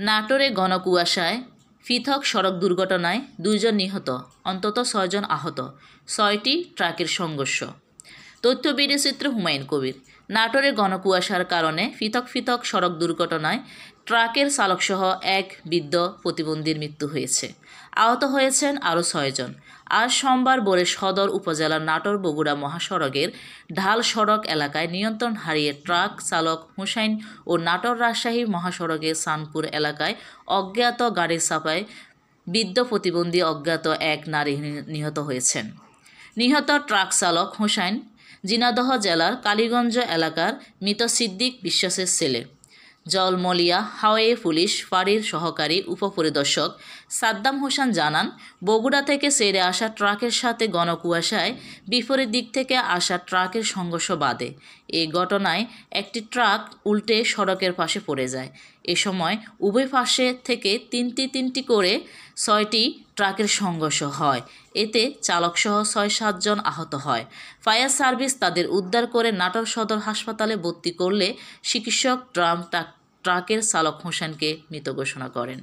নাটোরে ঘন কুয়াশায় পৃথক সড়ক দুর্ঘটনায় 2 জন নিহত, অন্তত 6 জন আহত, 6টি ট্রাকের সংঘর্ষ। তথ্য ভিডিওচিত্র হুমায়ুন কবির। নাটোরে ঘন কুয়াশার কারণে পৃথক সড়ক দুর্ঘটনায় ট্রাকের চালকসহ এক বৃদ্ধ প্রতিবন্ধীর মৃত্যু হয়েছে। আহত হয়েছেন আরও 6 জন। আজ সোমবার ভোরে সদর উপজেলার নাটোর বগুড়া মহাসড়কের ঢাল সড়ক এলাকায় নিয়ন্ত্রণ হারিয়ে ট্রাক চালক হুসাইন ও নাটোর রাজশাহী মহাসড়কের সানপুর এলাকায় অজ্ঞাত গাড়ির চাপায় বৃদ্ধ প্রতিবন্ধী অজ্ঞাত এক নারী নিহত হয়েছেন। নিহত ট্রাক চালক হুসাইন ঝিনাইদহ জেলার কালীগঞ্জ এলাকার মৃত সিদ্দিক বিশ্বাসের ছেলে। জলমলিয়া হাওয়ে পুলিশ ফাঁড়ির সহকারী উপপরিদর্শক সাদ্দাম হোসেন জানান, বগুড়া থেকে ছেড়ে আসা ট্রাকের সাথে ঘন কুয়াশায় বিপরীত দিক থেকে আসা ট্রাকের সংঘর্ষ বাধে। এই ঘটনায় একটি ট্রাক উল্টে সড়কের পাশে পড়ে যায়। এ সময় উভয় পাশে থেকে তিনটি করে 6টি ট্রাকের সংঘর্ষ হয়। এতে চালকসহ 6-7 জন আহত হয়। ফায়ার সার্ভিস তাদের উদ্ধার করে নাটোর সদর হাসপাতালে ভর্তি করলে চিকিৎসক ট্রাকের চালক হোসেনকে মৃত ঘোষণা করেন।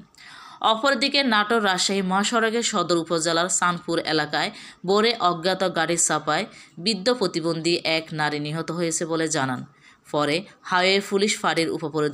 অপরদিকে নাটোর রাজশাহী মহাসড়কের সদর উপজেলার সানপুর এলাকায় ভোরে অজ্ঞাত গাড়ির চাপায় বৃদ্ধ প্রতিবন্ধী এক নারী নিহত হয়েছে বলে জানান। পরে হাইওয়ে পুলিশ ফাঁড়ির উপপরিদর্শক